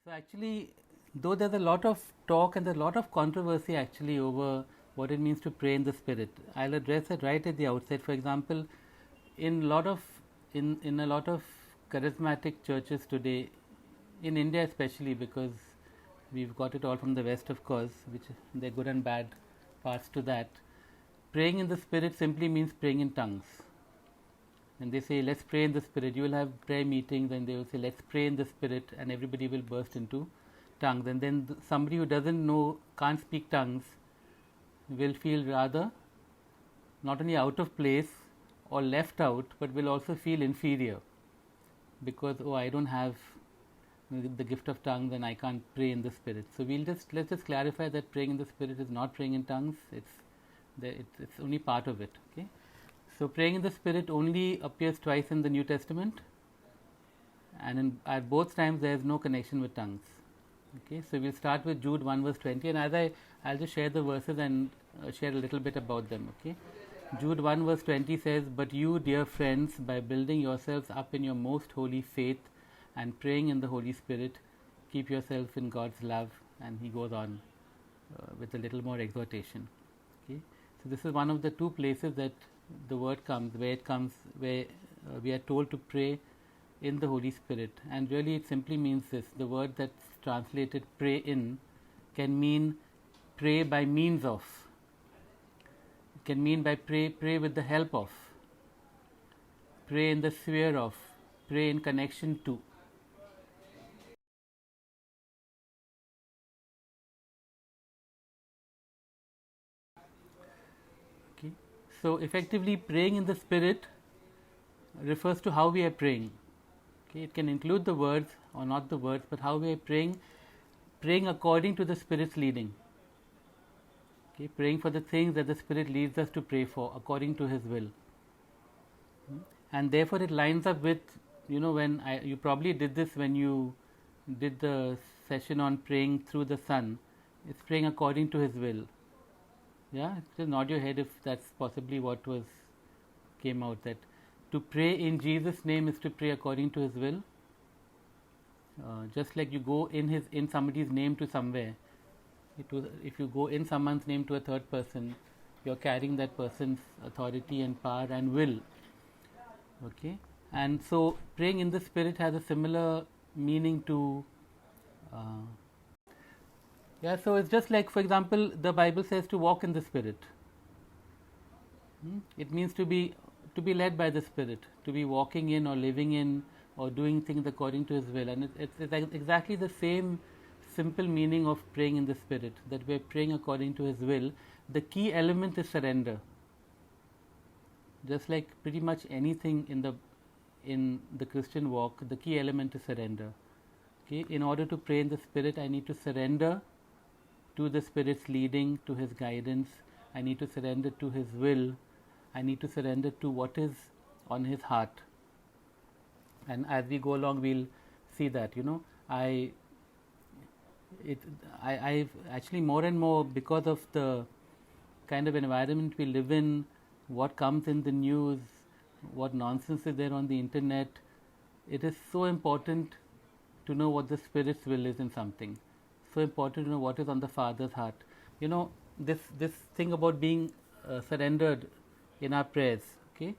So actually, though there's a lot of talk and there's a lot of controversy actually over what it means to pray in the spirit, I'll address it right at the outset. For example, in a lot of in a lot of charismatic churches today, in India especially, because we've got it all from the West, of course, which there are good and bad parts to that. Praying in the spirit simply means praying in tongues. And they say, let's pray in the spirit. You will have prayer meetings, and they will say, let's pray in the spirit, and everybody will burst into tongues. And then somebody who doesn't know, can't speak tongues, will feel rather not only out of place or left out, but will also feel inferior because, oh, I don't have the gift of tongues and I can't pray in the spirit. So let's just clarify that praying in the spirit is not praying in tongues. It's only part of it. Okay. So praying in the spirit only appears twice in the New Testament, and at both times there is no connection with tongues. Okay, so we'll start with Jude 1 verse 20, and I'll just share the verses and share a little bit about them. Okay, Jude 1 verse 20 says, "But you, dear friends, by building yourselves up in your most holy faith and praying in the Holy Spirit, keep yourself in God's love." And he goes on with a little more exhortation. Okay, so this is one of the two places that the word comes, where we are told to pray in the Holy Spirit, and really it simply means this. The word that's translated pray in can mean pray by means of, it can mean by pray with the help of, pray in the sphere of, pray in connection to. Okay, so effectively praying in the spirit refers to how we are praying. Okay, it can include the words or not the words, but how we are praying according to the Spirit's leading. Okay, praying for the things that the Spirit leads us to pray for according to His will. And therefore it lines up with, when you probably did this when you did the session on praying through the Son. It's praying according to His will. Yeah, just nod your head if that's possibly what came out, that to pray in Jesus' name is to pray according to His will. Just like you go in somebody's name to somewhere, if you go in someone's name to a third person, you're carrying that person's authority and power and will. Okay, and so praying in the spirit has a similar meaning to. So it's just like, for example, the Bible says to walk in the Spirit. It means to be led by the Spirit, to be walking in or living in or doing things according to His will, and it's exactly the same simple meaning of praying in the Spirit, that we're praying according to His will. The key element is surrender. Just like pretty much anything in the Christian walk, the key element is surrender. Okay, in order to pray in the Spirit, I need to surrender to the Spirit's leading, to His guidance. I need to surrender to His will. I need to surrender to what is on His heart. And as we go along, we'll see that. I've actually more and more, because of the kind of environment we live in, what comes in the news, what nonsense is there on the internet, it is so important to know what the Spirit's will is in something. So important to know what is on the Father's heart. This thing about being surrendered in our prayers. Okay,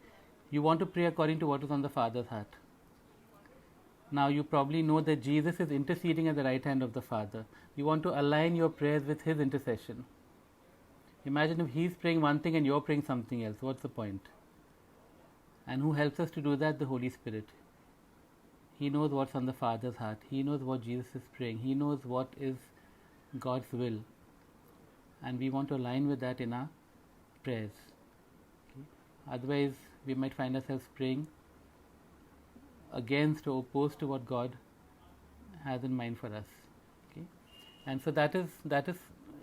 you want to pray according to what is on the Father's heart. Now you probably know that Jesus is interceding at the right hand of the Father. You want to align your prayers with His intercession. Imagine if He's praying one thing and you're praying something else. What's the point? And who helps us to do that? The Holy Spirit. He knows what's on the Father's heart. He knows what Jesus is praying. He knows what is God's will. And we want to align with that in our prayers. Okay? Otherwise, we might find ourselves praying against or opposed to what God has in mind for us. Okay? And so that is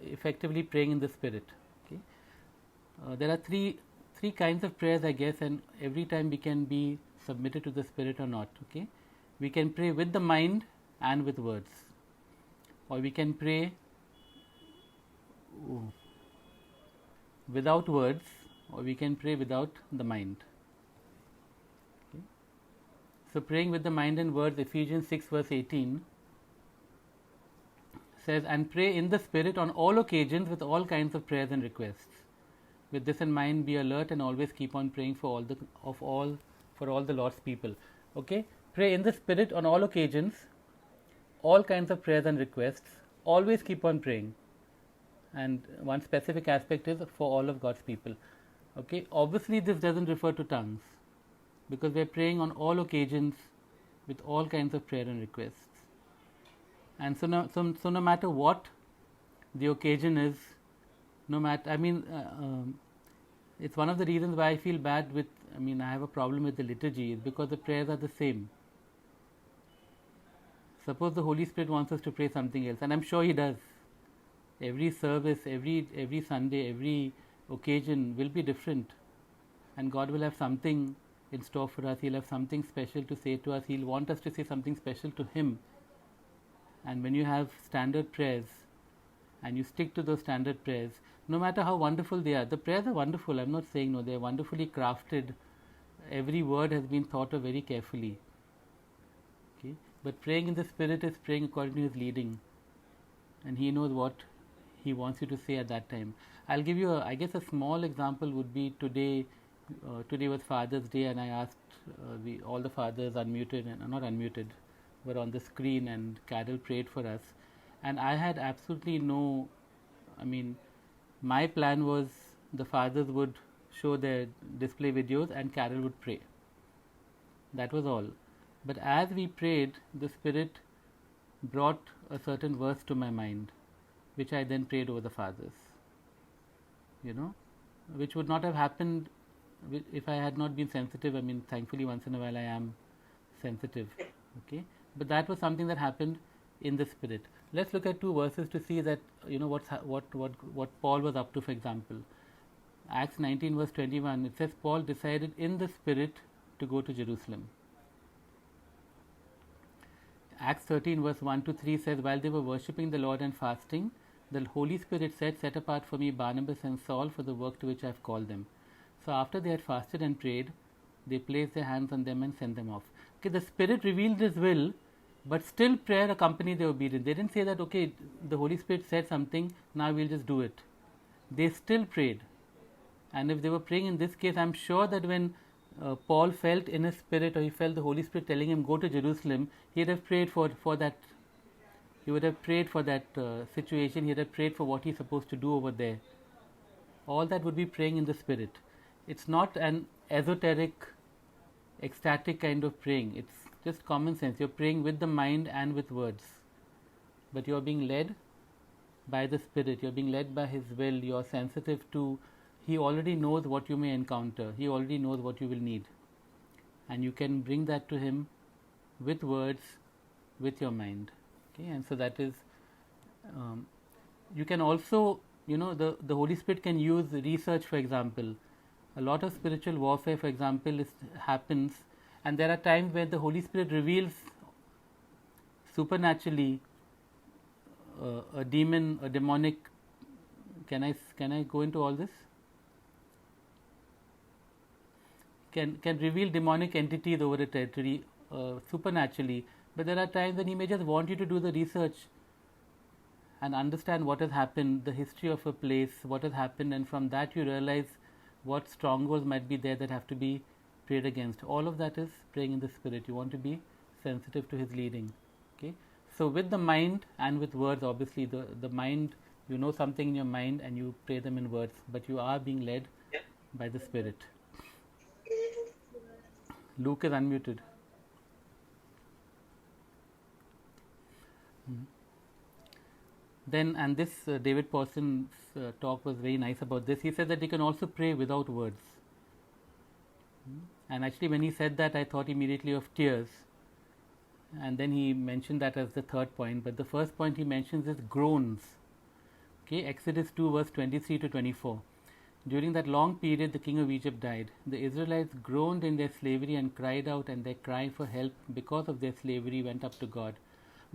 effectively praying in the Spirit. Okay? There are three kinds of prayers, I guess, and every time we can be submitted to the Spirit or not. Okay? We can pray with the mind and with words, or we can pray without words, or we can pray without the mind. Okay? So praying with the mind and words, Ephesians 6 verse 18 says, and pray in the Spirit on all occasions with all kinds of prayers and requests. With this in mind, be alert and always keep on praying for all the Lord's people. Okay, pray in the Spirit on all occasions, all kinds of prayers and requests. Always keep on praying. And one specific aspect is for all of God's people. Okay, obviously this doesn't refer to tongues, because we're praying on all occasions with all kinds of prayer and requests. And so no matter what the occasion is, no matter, it's one of the reasons why I feel bad with, I have a problem with the liturgy, is because the prayers are the same. Suppose the Holy Spirit wants us to pray something else, and I'm sure He does. Every service, every Sunday, every occasion will be different, and God will have something in store for us. He'll have something special to say to us. He'll want us to say something special to Him. And when you have standard prayers and you stick to those standard prayers, no matter how wonderful they are, the prayers are wonderful, I'm not saying no, they're wonderfully crafted. Every word has been thought of very carefully. Okay? But praying in the Spirit is praying according to His leading, and He knows what He wants you to say at that time. I'll give you a small example would be today. Today was Father's Day, and I asked all the fathers unmuted and not unmuted were on the screen, and Carol prayed for us. And I had absolutely no, my plan was the fathers would show their display videos and Carol would pray. That was all. But as we prayed, the Spirit brought a certain verse to my mind, which I then prayed over the fathers. Which would not have happened if I had not been sensitive. Thankfully once in a while I am sensitive. Okay, but that was something that happened in the Spirit. Let's look at two verses to see that what Paul was up to. For example, Acts 19 verse 21, it says Paul decided in the Spirit to go to Jerusalem. Acts 13 verse 1 to 3 says, while they were worshipping the Lord and fasting, the Holy Spirit said, set apart for me Barnabas and Saul for the work to which I have called them. So after they had fasted and prayed, they placed their hands on them and sent them off. Okay, the Spirit revealed His will, but still prayer accompanied their obedience. They didn't say that, okay, the Holy Spirit said something, now we'll just do it. They still prayed. And if they were praying in this case, I'm sure that when Paul felt in his spirit, or he felt the Holy Spirit telling him, go to Jerusalem, he would have prayed for that. He would have prayed for that situation. He would have prayed for what he's supposed to do over there. All that would be praying in the Spirit. It's not an esoteric, ecstatic kind of praying. It's just common sense. You're praying with the mind and with words. But you're being led by the Spirit. You're being led by His will. You're sensitive to, He already knows what you may encounter. He already knows what you will need. And you can bring that to Him with words, with your mind. Okay, and so that is, you can also, the Holy Spirit can use research, for example. A lot of spiritual warfare, for example, happens, and there are times where the Holy Spirit reveals supernaturally a demon, a demonic. Can I go into all this? Can reveal demonic entities over a territory supernaturally, but there are times when He may just want you to do the research and understand what has happened, the history of a place, what has happened, and from that you realize what strongholds might be there that have to be prayed against. All of that is praying in the Spirit. You want to be sensitive to His leading. Okay, so with the mind and with words, obviously the mind, something in your mind and you pray them in words, but you are being led by the Spirit. Luke is unmuted. Then, and this David Paulson's talk was very nice about this. He said that you can also pray without words. And actually when he said that, I thought immediately of tears. And then he mentioned that as the third point. But the first point he mentions is groans. Okay, Exodus 2 verse 23 to 24. During that long period, the king of Egypt died. The Israelites groaned in their slavery and cried out, and their cry for help because of their slavery went up to God.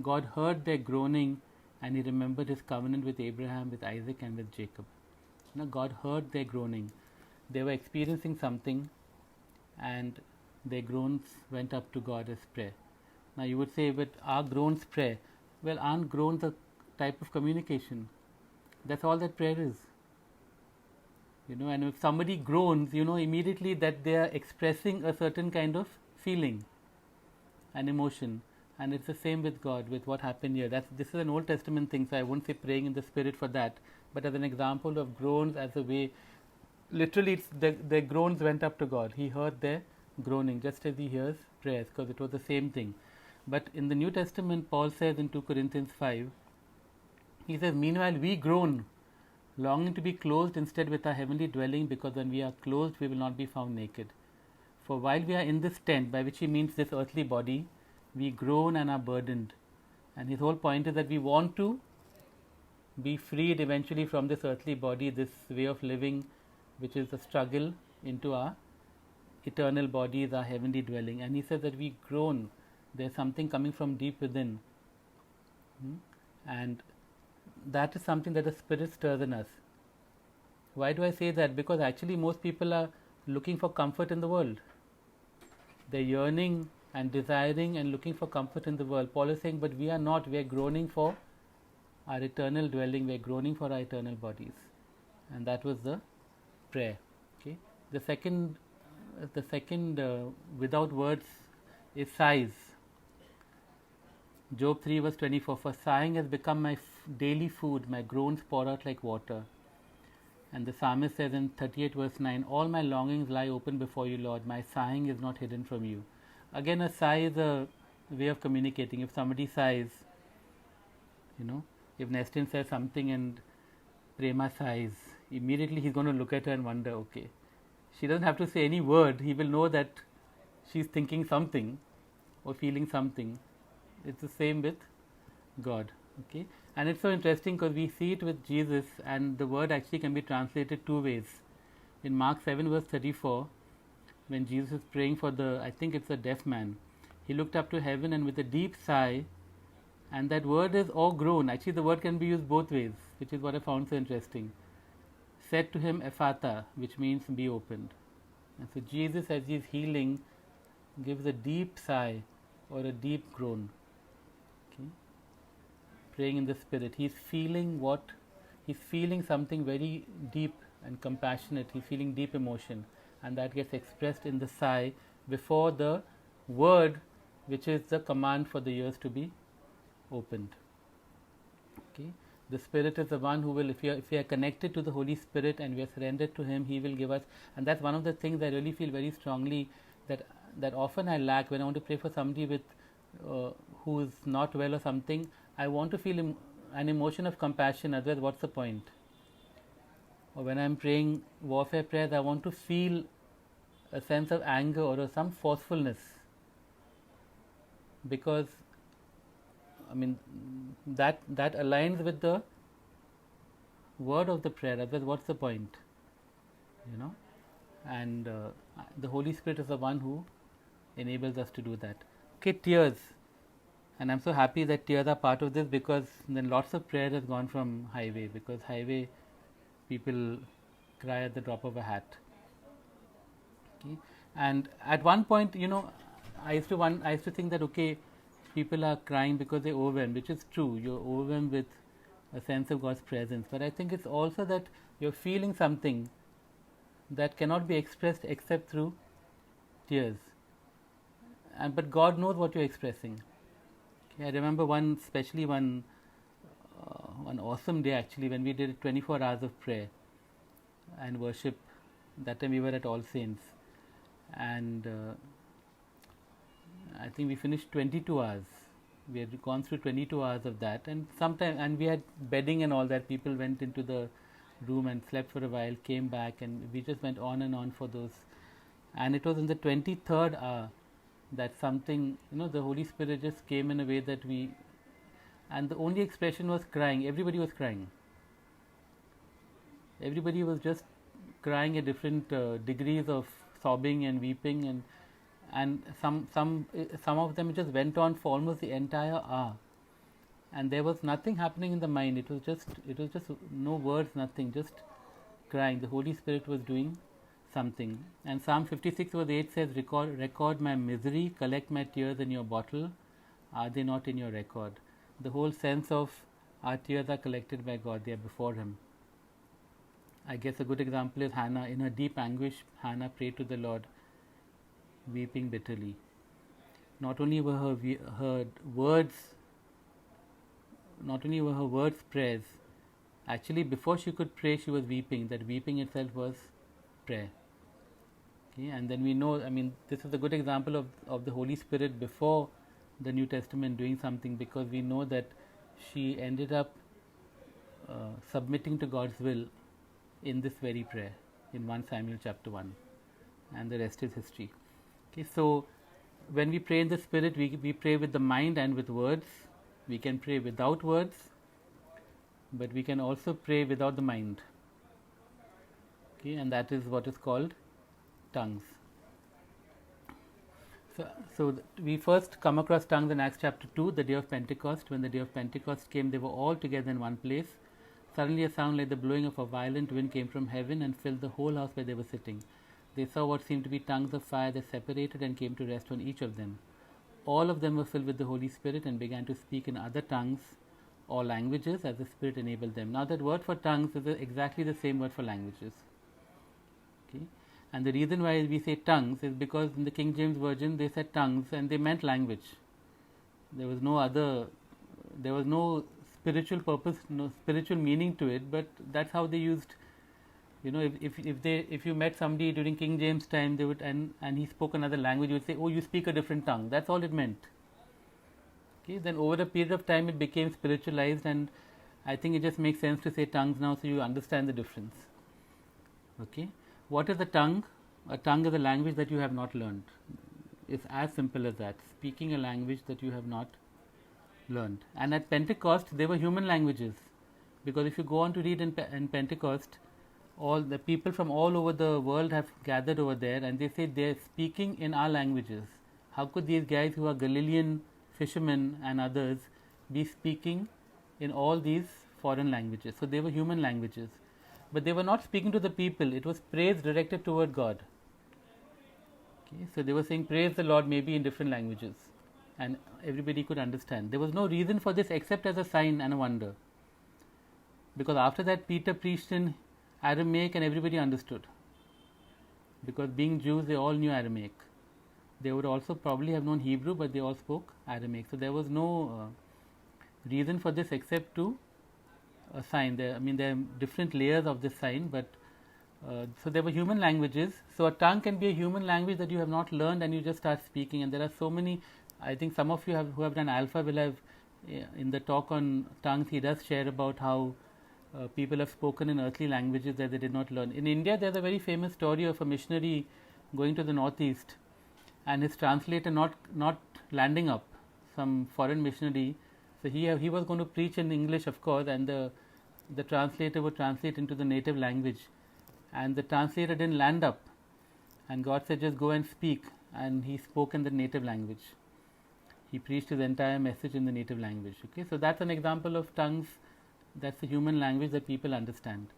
God heard their groaning, and He remembered His covenant with Abraham, with Isaac, and with Jacob. God heard their groaning. They were experiencing something, and their groans went up to God as prayer. Now you would say, but are groans prayer? Well, aren't groans a type of communication. That's all that prayer is. And if somebody groans, immediately that they are expressing a certain kind of feeling and emotion. And it's the same with God, with what happened here. This is an Old Testament thing, so I won't say praying in the Spirit for that, but as an example of groans as a way, literally their groans went up to God. He heard their groaning, just as He hears prayers, because it was the same thing. But in the New Testament, Paul says in 2 Corinthians 5, he says, meanwhile we groan, longing to be clothed instead with our heavenly dwelling, because when we are clothed we will not be found naked. For while we are in this tent, by which he means this earthly body, we groan and are burdened. And his whole point is that we want to be freed eventually from this earthly body, this way of living, which is a struggle, into our eternal bodies, our heavenly dwelling. And he says that we groan. There's something coming from deep within. And that is something that the Spirit stirs in us. Why do I say that? Because actually most people are looking for comfort in the world. They're yearning and desiring and looking for comfort in the world. Paul is saying, but we are not. We are groaning for our eternal dwelling. We are groaning for our eternal bodies. And that was the prayer. Okay. The second without words is sighs. Job 3 verse 24, for sighing has become my daily food, my groans pour out like water. And the psalmist says in 38 verse 9, all my longings lie open before you, Lord, my sighing is not hidden from you. Again, a sigh is a way of communicating. If somebody sighs, if Nestin says something and Prema sighs, immediately he's going to look at her and wonder, okay, she doesn't have to say any word, he will know that she's thinking something or feeling something. It's the same with God. Okay, and it's so interesting because we see it with Jesus, and the word actually can be translated two ways. In Mark 7 verse 34, when Jesus is praying for I think it's a deaf man, he looked up to heaven and with a deep sigh, and that word is "or groan." Actually the word can be used both ways, which is what I found so interesting. Said to him, Ephata, which means be opened. And so Jesus, as he is healing, gives a deep sigh or a deep groan. Okay. Praying in the Spirit, he's feeling something very deep and compassionate. He's feeling deep emotion, and that gets expressed in the sigh before the word, which is the command for the ears to be opened. Okay. The Spirit is the one who will, if we are connected to the Holy Spirit and we are surrendered to Him, He will give us. And that's one of the things I really feel very strongly that often I lack when I want to pray for somebody with who is not well or something. I want to feel an emotion of compassion, otherwise what's the point? Or when I'm praying warfare prayers, I want to feel a sense of anger or some forcefulness, because that aligns with the word of the prayer, otherwise what's the point? And the Holy Spirit is the one who enables us to do that. Okay, tears. And I'm so happy that tears are part of this, because then lots of prayer has gone from highway, because highway people cry at the drop of a hat. Okay. And at one point, I used to think that, okay, people are crying because they're overwhelmed, which is true. You're overwhelmed with a sense of God's presence. But I think it's also that you're feeling something that cannot be expressed except through tears. But God knows what you're expressing. Okay, I remember one awesome day actually, when we did 24 hours of prayer and worship. That time we were at All Saints, and I think we finished 22 hours. We had gone through 22 hours of that, and we had bedding and all that. People went into the room and slept for a while, came back, and we just went on and on for those. And it was in the 23rd hour that something, the Holy Spirit just came in a way that and the only expression was crying. Everybody was crying. Everybody was just crying at different degrees of sobbing and weeping, and some of them just went on for almost the entire hour, and there was nothing happening in the mind. It was just no words, nothing, just crying. The Holy Spirit was doing something. And Psalm 56 verse 8 says, record my misery, collect my tears in your bottle, are they not in your record? The whole sense of our tears are collected by God, they are before Him. I guess a good example is Hannah. In her deep anguish, Hannah prayed to the Lord, weeping bitterly. Not only were her words, prayers. Actually, before she could pray, she was weeping. That weeping itself was prayer. Okay, and then we know, I mean, this is a good example of the Holy Spirit before the New Testament doing something, because we know that she ended up submitting to God's will in this very prayer in 1 Samuel chapter 1, and the rest is history. Okay, so when we pray in the Spirit, we pray with the mind and with words. We can pray without words, but we can also pray without the mind. Okay, and that is what is called tongues. So we first come across tongues in Acts chapter 2, the day of Pentecost. When the day of Pentecost came, they were all together in one place. Suddenly a sound like the blowing of a violent wind came from heaven and filled the whole house where they were sitting. They saw what seemed to be tongues of fire that separated and came to rest on each of them. All of them were filled with the Holy Spirit and began to speak in other tongues or languages as the Spirit enabled them. Now that word for tongues is exactly the same word for languages. Okay? And the reason why we say tongues is because in the King James Version they said tongues and they meant language. There was no spiritual purpose, no spiritual meaning to it, but that's how they used. You know, if you met somebody during King James time, they would and he spoke another language, you would say, "Oh, you speak a different tongue." That's all it meant. Okay, then over a period of time, it became spiritualized, and I think it just makes sense to say tongues now, so you understand the difference. Okay, what is a tongue? A tongue is a language that you have not learned. It's as simple as that. Speaking a language that you have not learned. And at Pentecost, they were human languages, because if you go on to read in Pentecost, all the people from all over the world have gathered over there, and they say they're speaking in our languages. How could these guys who are Galilean fishermen and others be speaking in all these foreign languages? So they were human languages, but they were not speaking to the people. It was praise directed toward God. Okay, so they were saying praise the Lord, maybe in different languages, and everybody could understand. There was no reason for this except as a sign and a wonder, because after that Peter preached in Aramaic and everybody understood, because being Jews they all knew Aramaic. They would also probably have known Hebrew, but they all spoke Aramaic. So there was no reason for this except to a sign. There are different layers of this sign, but so there were human languages. So a tongue can be a human language that you have not learned and you just start speaking. And there are so many. I think some of you who have done Alpha will have in the talk on tongues. He does share about how people have spoken in earthly languages that they did not learn. In India, there's a very famous story of a missionary going to the northeast, and his translator not landing up, some foreign missionary. So he was going to preach in English, of course, and the translator would translate into the native language, and the translator didn't land up, and God said, just go and speak, and he spoke in the native language. He preached his entire message in the native language. Okay, so that's an example of tongues. That's the human language that people understand.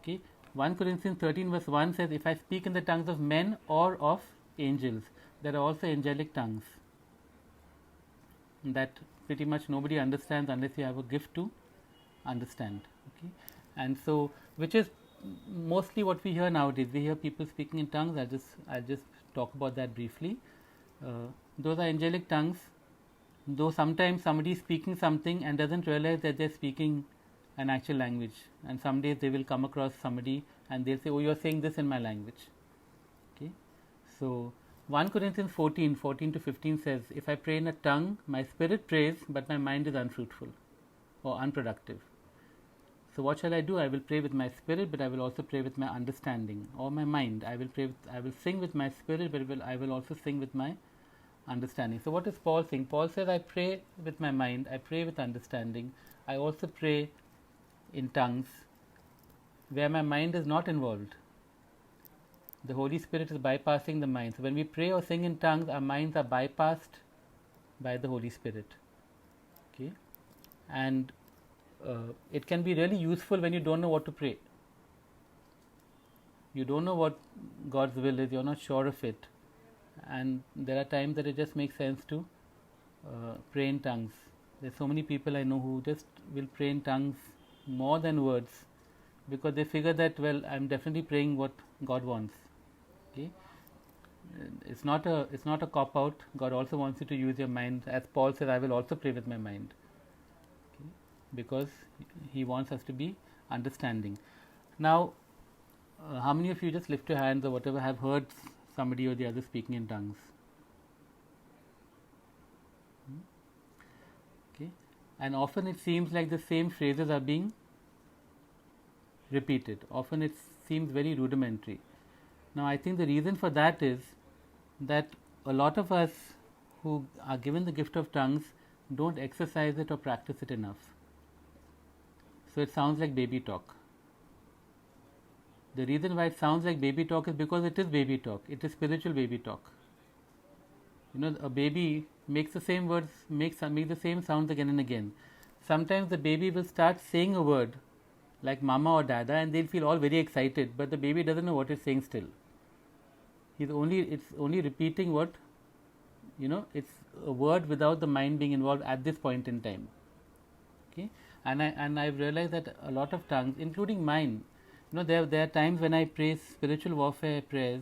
Okay, 1 Corinthians 13 verse 1 says, if I speak in the tongues of men or of angels. There are also angelic tongues that pretty much nobody understands unless you have a gift to understand. Okay, and so which is mostly what we hear nowadays. We hear people speaking in tongues. I'll just talk about that briefly. Those are angelic tongues, though sometimes somebody is speaking something and doesn't realize that they're speaking an actual language, and some days they will come across somebody and they'll say, oh, you're saying this in my language. Okay, so 1 Corinthians 14 to 15 says, if I pray in a tongue, my spirit prays, but my mind is unfruitful or unproductive. So what shall I do? I will pray with my spirit, but I will also pray with my understanding or my mind. I will sing with my spirit, but I will also sing with my understanding. So what is Paul saying? Paul says, I pray with my mind, I pray with understanding, I also pray in tongues where my mind is not involved. The Holy Spirit is bypassing the mind. So when we pray or sing in tongues, our minds are bypassed by the Holy Spirit. Okay, and it can be really useful when you don't know what to pray. You don't know what God's will is, you're not sure of it, and there are times that it just makes sense to pray in tongues. There's so many people I know who just will pray in tongues more than words, because they figure that, well, I'm definitely praying what God wants. Okay, it's not a cop out. God also wants you to use your mind, as Paul says, I will also pray with my mind. Okay, because he wants us to be understanding. Now, how many of you, just lift your hands or whatever, have heard somebody or the other speaking in tongues? Okay, and often it seems like the same phrases are being repeated. Often it seems very rudimentary. Now, I think the reason for that is that a lot of us who are given the gift of tongues don't exercise it or practice it enough. So it sounds like baby talk. The reason why it sounds like baby talk is because it is baby talk. It is spiritual baby talk. You know, a baby makes the same words, makes the same sounds again and again. Sometimes the baby will start saying a word like mama or dada, and they'll feel all very excited, but the baby doesn't know what it's saying still. It's only repeating what, it's a word without the mind being involved at this point in time. Okay, and I've realized that a lot of tongues, including mine, there are times when I pray spiritual warfare prayers,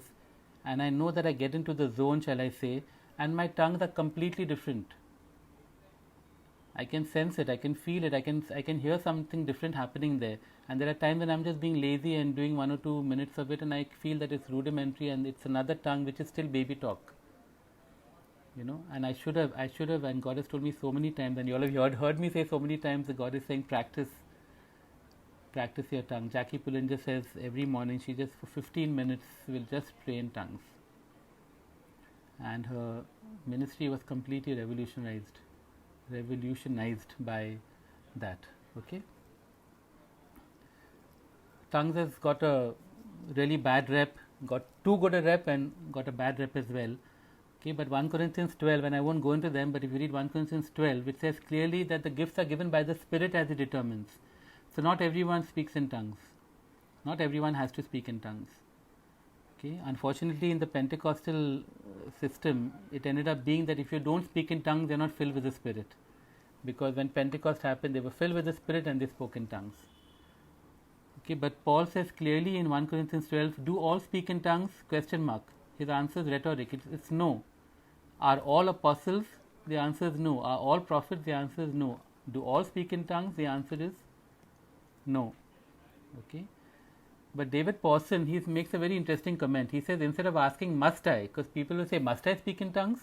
and I know that I get into the zone, shall I say, and my tongues are completely different. I can sense it, I can feel it, I can hear something different happening there. And there are times when I'm just being lazy and doing 1 or 2 minutes of it, and I feel that it's rudimentary and it's another tongue which is still baby talk. And I should have, and God has told me so many times, and you all have heard me say so many times that God is saying practice your tongue. Jackie Pullinger says every morning she just for 15 minutes will just pray in tongues. And her ministry was completely revolutionized by that. Okay, tongues has got a really bad rep, got too good a rep and got a bad rep as well. Okay, but 1 Corinthians 12, and I won't go into them, but if you read 1 Corinthians 12, it says clearly that the gifts are given by the Spirit as He determines. So not everyone speaks in tongues. Not everyone has to speak in tongues. Okay, unfortunately in the Pentecostal system, it ended up being that if you don't speak in tongues, they're not filled with the Spirit. Because when Pentecost happened, they were filled with the Spirit and they spoke in tongues. Okay, but Paul says clearly in 1 Corinthians 12, do all speak in tongues? Question mark. His answer is rhetoric. It's no. Are all apostles? The answer is no. Are all prophets? The answer is no. Do all speak in tongues? The answer is no. Okay. But David Pawson, he makes a very interesting comment. He says, instead of asking must I, because people will say, must I speak in tongues?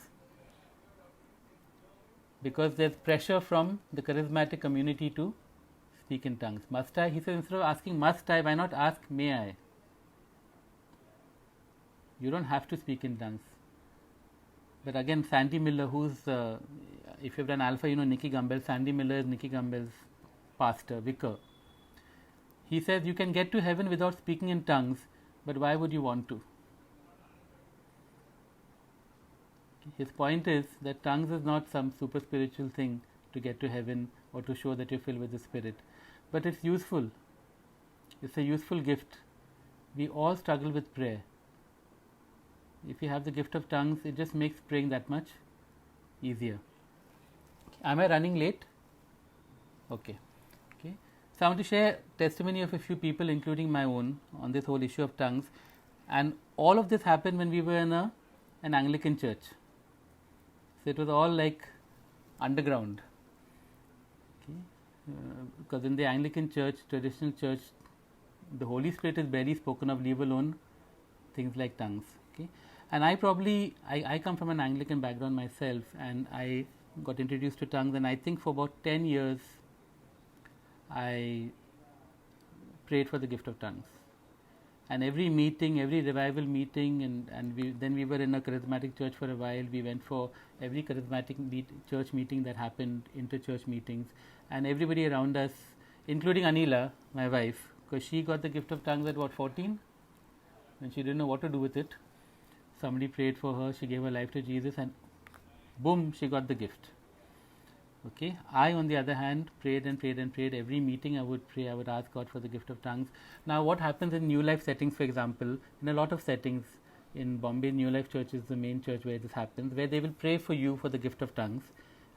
Because there's pressure from the charismatic community to speak in tongues. Must I? He says, instead of asking must I, why not ask may I? You don't have to speak in tongues. But again, Sandy Miller, who's, if you've done Alpha, you know Nicky Gumbel. Sandy Miller is Nicky Gumbel's pastor, vicar. He says you can get to heaven without speaking in tongues, but why would you want to? His point is that tongues is not some super spiritual thing to get to heaven or to show that you're filled with the Spirit, but it's useful. It's a useful gift. We all struggle with prayer. If you have the gift of tongues, it just makes praying that much easier. Am I running late? Okay. So I want to share testimony of a few people, including my own, on this whole issue of tongues. And all of this happened when we were in an Anglican church. So it was all like underground. Okay. Because in the Anglican church, traditional church, the Holy Spirit is barely spoken of, leave alone things like tongues. Okay. And I come from an Anglican background myself, and I got introduced to tongues, and I think for about 10 years I prayed for the gift of tongues. And every meeting, every revival meeting, then we were in a charismatic church for a while. We went for every charismatic church meeting that happened, inter-church meetings, and everybody around us, including Anila, my wife, because she got the gift of tongues at 14, and she didn't know what to do with it. Somebody prayed for her, she gave her life to Jesus, and boom, she got the gift. Okay, I on the other hand prayed and prayed and prayed. Every meeting I would pray, I would ask God for the gift of tongues. Now what happens in New Life settings, for example, in a lot of settings, in Bombay, New Life Church is the main church where this happens, where they will pray for you for the gift of tongues,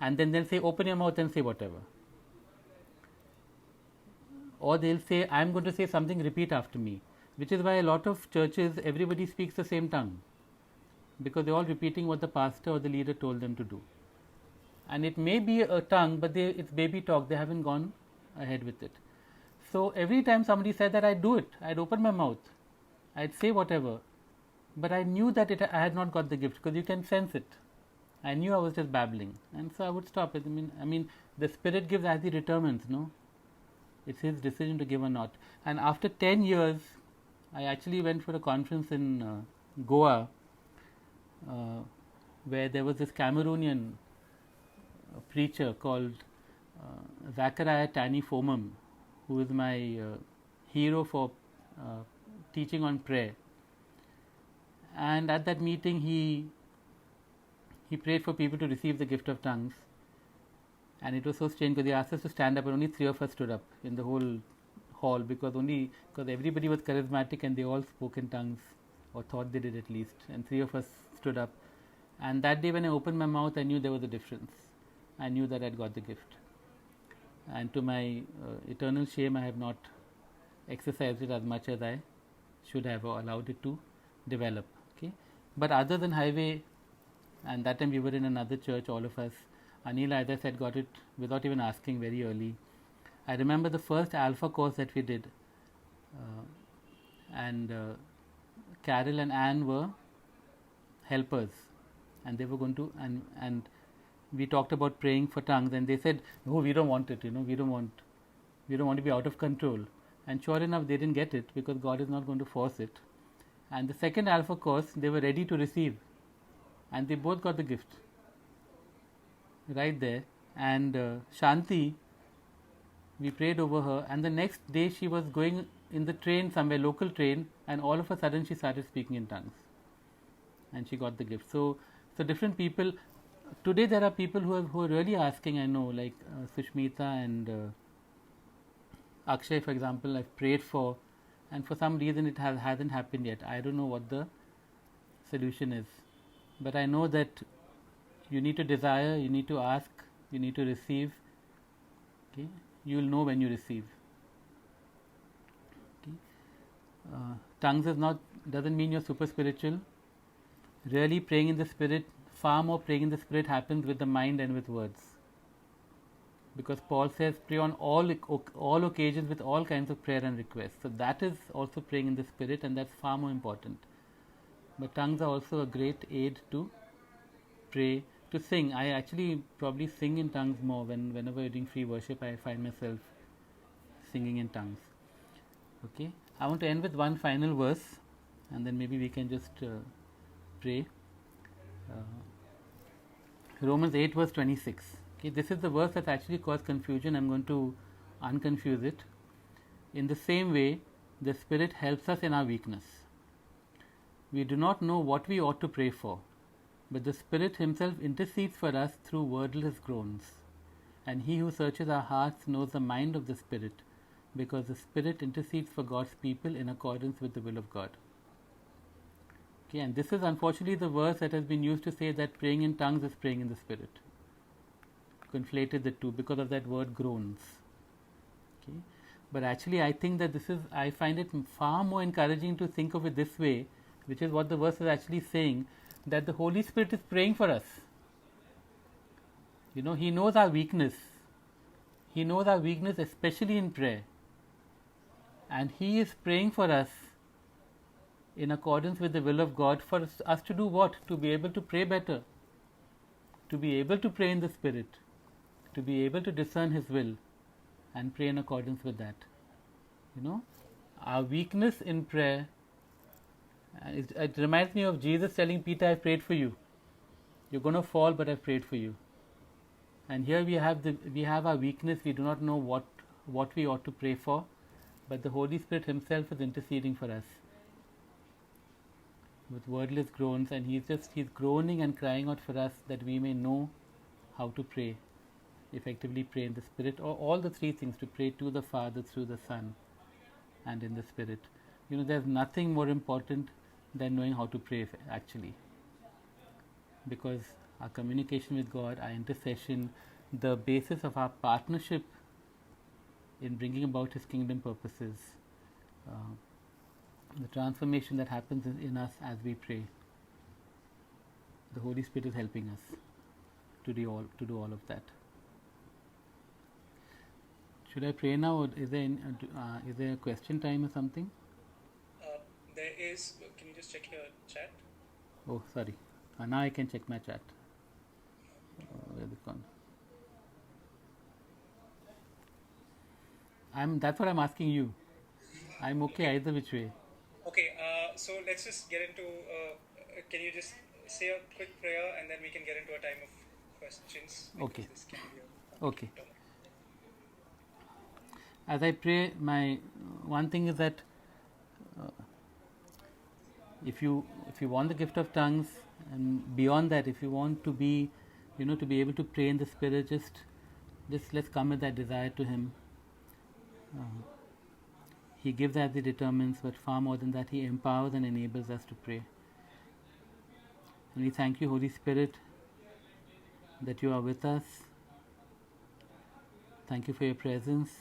and then they'll say, open your mouth and say whatever. Or they'll say, I'm going to say something, repeat after me, which is why a lot of churches, everybody speaks the same tongue, because they're all repeating what the pastor or the leader told them to do. And it may be a tongue, but it's baby talk, they haven't gone ahead with it. So every time somebody said that, I'd do it, I'd open my mouth, I'd say whatever, but I knew that I had not got the gift, because you can sense it. I knew I was just babbling, and so I would stop it. I mean, the Spirit gives as He determines, no? It's His decision to give or not. And after 10 years, I actually went for a conference in Goa, where there was this Cameroonian preacher called Zachariah Tani Fomum, who is my hero for teaching on prayer. And at that meeting, he prayed for people to receive the gift of tongues. And it was so strange because he asked us to stand up, and only 3 of us stood up in the whole hall, because everybody was charismatic and they all spoke in tongues, or thought they did at least, and 3 of us stood up. And that day when I opened my mouth, I knew there was a difference. I knew that I'd got the gift. And to my eternal shame, I have not exercised it as much as I should have, or allowed it to develop. Okay, but other than highway, and that time we were in another church, all of us, Anil, as I said, got it without even asking very early. I remember the first Alpha course that we did, and Carol and Anne were helpers, and they were going to, and we talked about praying for tongues, and they said, no, we don't want it, we don't want to be out of control. And sure enough, they didn't get it, because God is not going to force it. And the second Alpha course, they were ready to receive, and they both got the gift right there. And Shanti, we prayed over her, and the next day she was going in the train somewhere, local train, and all of a sudden she started speaking in tongues, and she got the gift. So different people. Today there are people who are really asking, I know, like Sushmita and Akshay, for example, I've prayed for, and for some reason it hasn't happened yet. I don't know what the solution is, but I know that you need to desire, you need to ask, you need to receive. Okay, you will know when you receive. Okay, tongues doesn't mean you're super spiritual. Really, praying in the Spirit, far more praying in the Spirit happens with the mind and with words. Because Paul says, pray on all occasions with all kinds of prayer and requests. So that is also praying in the Spirit, and that's far more important. But tongues are also a great aid to pray, to sing. I actually probably sing in tongues more. Whenever you're doing free worship, I find myself singing in tongues. Okay, I want to end with one final verse, and then maybe we can just pray. Romans 8 verse 26. Okay, this is the verse that actually caused confusion. I'm going to unconfuse it. In the same way, the Spirit helps us in our weakness. We do not know what we ought to pray for, but the Spirit Himself intercedes for us through wordless groans. And He who searches our hearts knows the mind of the Spirit, because the Spirit intercedes for God's people in accordance with the will of God. Okay, and this is unfortunately the verse that has been used to say that praying in tongues is praying in the Spirit. Conflated the two because of that word groans. Okay, but actually I think that I find it far more encouraging to think of it this way, which is what the verse is actually saying, that the Holy Spirit is praying for us. He knows our weakness. He knows our weakness, especially in prayer. And He is praying for us in accordance with the will of God, for us to do what? To be able to pray better, to be able to pray in the Spirit, to be able to discern His will and pray in accordance with that. Our weakness in prayer, it reminds me of Jesus telling Peter, I prayed for you. You're going to fall, but I prayed for you. And here we have our weakness. We do not know what we ought to pray for, but the Holy Spirit Himself is interceding for us with wordless groans, and He's groaning and crying out for us that we may know how to pray, effectively pray in the Spirit, or all the three things: to pray to the Father, through the Son, and in the Spirit. There's nothing more important than knowing how to pray, actually, because our communication with God, our intercession, the basis of our partnership in bringing about His kingdom purposes, the transformation that happens in us as we pray. The Holy Spirit is helping us to do all of that. Should I pray now, or is there a question time or something? There is. Can you just check your chat? Oh, sorry. Now I can check my chat. Where's it gone? That's what I'm asking you. I'm okay either which way. Okay. So let's just get into. Can you just say a quick prayer and then we can get into a time of questions? Okay. This can be a Okay. As I pray, my one thing is that if you want the gift of tongues, and beyond that, if you want to be, to be able to pray in the Spirit, just let's come with that desire to Him. He gives as He determines, but far more than that, He empowers and enables us to pray. And we thank you, Holy Spirit, that you are with us. Thank you for your presence.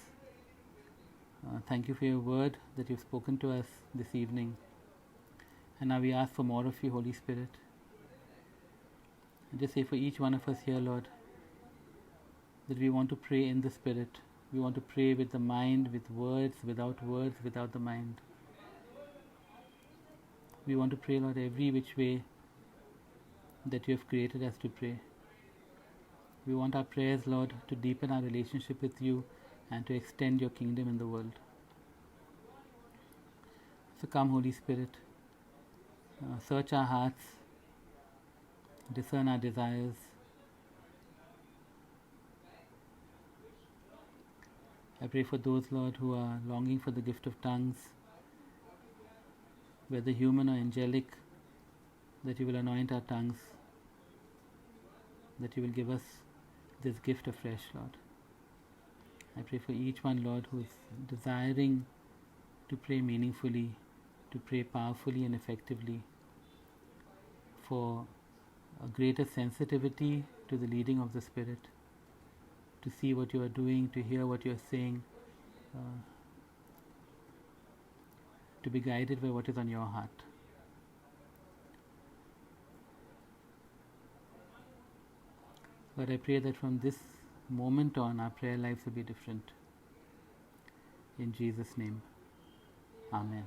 Thank you for your word that you've spoken to us this evening. And now we ask for more of you, Holy Spirit. And just say for each one of us here, Lord, that we want to pray in the Spirit. We want to pray with the mind, with words, without the mind. We want to pray, Lord, every which way that you have created us to pray. We want our prayers, Lord, to deepen our relationship with you and to extend your kingdom in the world. So come, Holy Spirit, search our hearts, discern our desires. I pray for those, Lord, who are longing for the gift of tongues, whether human or angelic, that you will anoint our tongues, that you will give us this gift afresh, Lord. I pray for each one, Lord, who is desiring to pray meaningfully, to pray powerfully and effectively, for a greater sensitivity to the leading of the Spirit, to see what you are doing, to hear what you are saying, to be guided by what is on your heart. Lord, I pray that from this moment on, our prayer lives will be different. In Jesus' name, Amen.